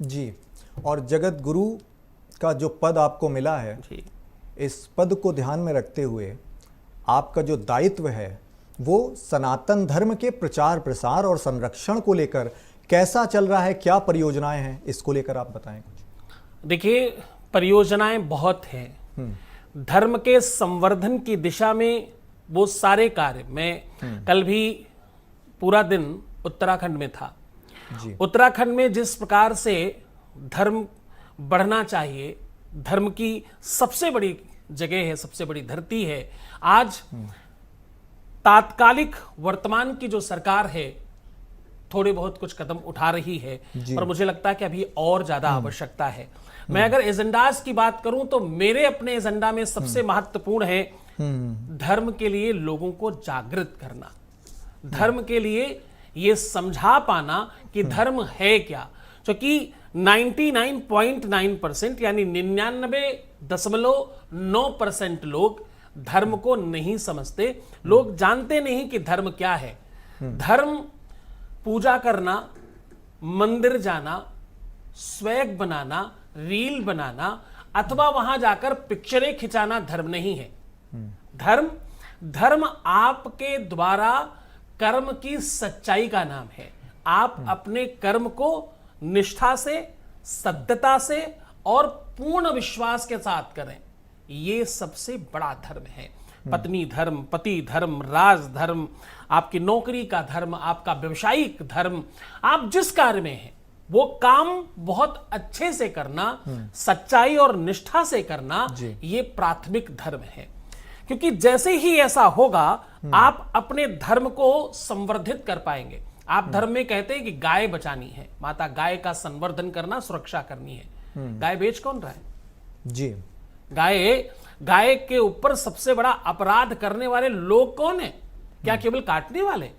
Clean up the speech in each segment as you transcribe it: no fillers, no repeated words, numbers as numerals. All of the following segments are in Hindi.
जी। और जगत गुरु का जो पद आपको मिला है जी। इस पद को ध्यान में रखते हुए आपका जो दायित्व है वो सनातन धर्म के प्रचार प्रसार और संरक्षण को लेकर कैसा चल रहा है, क्या परियोजनाएं हैं, इसको लेकर आप बताएं कुछ। देखिए, परियोजनाएं बहुत हैं। धर्म के संवर्धन की दिशा में वो सारे कार्य, मैं कल भी पूरा दिन उत्तराखंड में था। जी। उत्तराखंड में जिस प्रकार से धर्म बढ़ना चाहिए, धर्म की सबसे बड़ी जगह है, सबसे बड़ी धरती है, आज तात्कालिक वर्तमान की जो सरकार है थोड़े बहुत कुछ कदम उठा रही है, पर मुझे लगता है कि अभी और ज्यादा आवश्यकता है। मैं अगर एजेंडाज की बात करूं तो मेरे अपने एजेंडा में सबसे महत्वपूर्ण है धर्म के लिए लोगों को जागृत करना, धर्म के लिए ये समझा पाना कि धर्म है क्या। क्योंकि 99.9% यानी 99.9% लोग धर्म को नहीं समझते, लोग जानते नहीं कि धर्म क्या है। धर्म पूजा करना, मंदिर जाना, स्वैग बनाना, रील बनाना अथवा वहां जाकर पिक्चरें खिंचाना धर्म नहीं है। धर्म आपके द्वारा कर्म की सच्चाई का नाम है। आप अपने कर्म को निष्ठा से, सत्यता से और पूर्ण विश्वास के साथ करें, ये सबसे बड़ा धर्म है। पत्नी धर्म, पति धर्म, राज धर्म, आपकी नौकरी का धर्म, आपका व्यवसायिक धर्म, आप जिस कार्य में हैं वो काम बहुत अच्छे से करना, सच्चाई और निष्ठा से करना, ये प्राथमिक धर्म है। क्योंकि जैसे ही ऐसा होगा आप अपने धर्म को संवर्धित कर पाएंगे। आप धर्म में कहते हैं कि गाय बचानी है, माता गाय का संवर्धन करना, सुरक्षा करनी है। गाय बेच कौन रहा है? जी। गाय के ऊपर सबसे बड़ा अपराध करने वाले लोग कौन है? क्या केवल काटने वाले?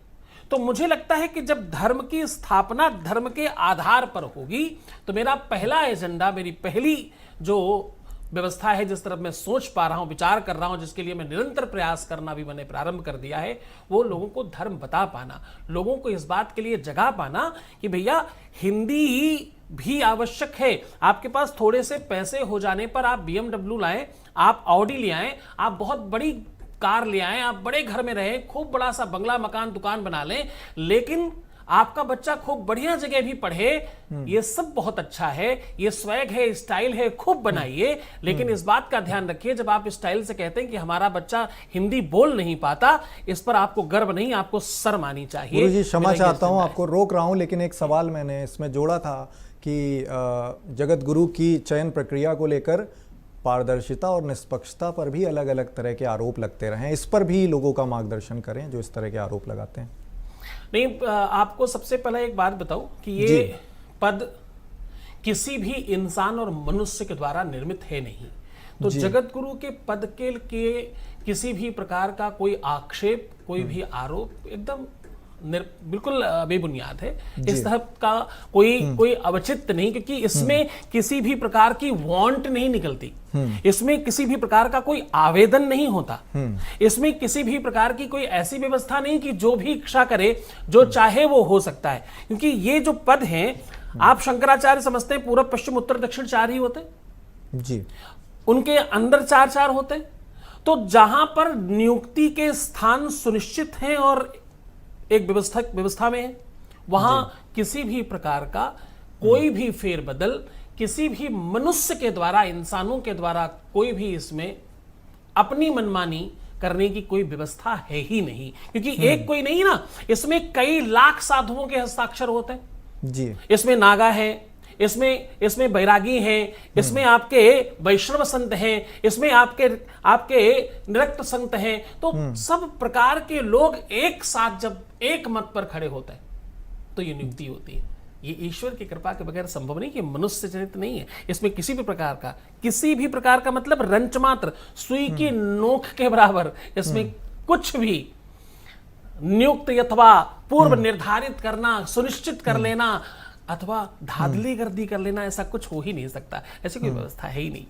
तो मुझे लगता है कि जब धर्म की स्थापना धर्म के आधार पर होगी तो मेरा पहला एजेंडा, मेरी पहली जो व्यवस्था है, जिस तरफ मैं सोच पा रहा हूं, विचार कर रहा हूं, जिसके लिए मैं निरंतर प्रयास करना भी मैंने प्रारंभ कर दिया है, वो लोगों को धर्म बता पाना, लोगों को इस बात के लिए जगा पाना कि भैया हिंदी भी आवश्यक है। आपके पास थोड़े से पैसे हो जाने पर आप BMW लाएं, आप ऑडी ले आएं, आप बहुत बड़ी कार ले आएं, आप बड़े घर में रहें, खूब बड़ा सा बंगला, मकान, दुकान बना लें, लेकिन आपका बच्चा खूब बढ़िया जगह भी पढ़े, ये सब बहुत अच्छा है, ये स्वैग है, स्टाइल है, खूब बनाइए। लेकिन इस बात का ध्यान रखिए, जब आप स्टाइल से कहते हैं कि हमारा बच्चा हिंदी बोल नहीं पाता, इस पर आपको गर्व नहीं, आपको शर्म आनी चाहिए। गुरुजी क्षमा चाहता हूं, आपको रोक रहा हूं, लेकिन एक सवाल मैंने इसमें जोड़ा था कि जगत गुरु की चयन प्रक्रिया को लेकर पारदर्शिता और निष्पक्षता पर भी अलग अलग तरह के आरोप लगते रहे, इस पर भी लोगों का मार्गदर्शन करें जो इस तरह के आरोप लगाते हैं। नहीं, आपको सबसे पहले एक बात बताऊं कि ये पद किसी भी इंसान और मनुष्य के द्वारा निर्मित है नहीं। तो जगत गुरु के पद के किसी भी प्रकार का कोई आक्षेप, कोई भी आरोप एकदम बिल्कुल बेबुनियाद है। इस तरह का कोई अवचित्त नहीं, क्योंकि इसमें किसी भी प्रकार की वांट नहीं निकलती, इसमें किसी भी प्रकार का कोई आवेदन नहीं होता, इसमें किसी भी प्रकार की कोई ऐसी व्यवस्था नहीं कि जो भी इच्छा करे, जो चाहे वो हो सकता है। क्योंकि ये जो पद हैं, आप शंकराचार्य समझते हैं पूर्व पश्चिम उत्तर दक्षिण 4 ही होते जी, उनके अंदर 4 होते हैं। तो जहां पर नियुक्ति के स्थान सुनिश्चित हैं और एक व्यवस्था में है, वहां किसी भी प्रकार का कोई भी फेरबदल, किसी भी मनुष्य के द्वारा, इंसानों के द्वारा कोई भी इसमें अपनी मनमानी करने की कोई व्यवस्था है ही नहीं। क्योंकि एक कोई नहीं ना, इसमें कई लाख साधुओं के हस्ताक्षर होते हैं जी। इसमें नागा है, इसमें बैरागी हैं, इसमें आपके वैष्णव संत हैं, इसमें आपके निरक्त संत हैं। तो सब प्रकार के लोग एक साथ जब एक मत पर खड़े होते हैं तो ये नियुक्ति होती है। ये ईश्वर की कृपा के बगैर संभव नहीं, कि मनुष्य जनित नहीं है। इसमें किसी भी प्रकार का मतलब रंच मात्र, सुई की नोक के बराबर इसमें कुछ भी नियुक्त अथवा पूर्व निर्धारित करना, सुनिश्चित कर लेना अथवा धाधली गर्दी कर लेना, ऐसा कुछ हो ही नहीं सकता। ऐसी कोई व्यवस्था है ही नहीं।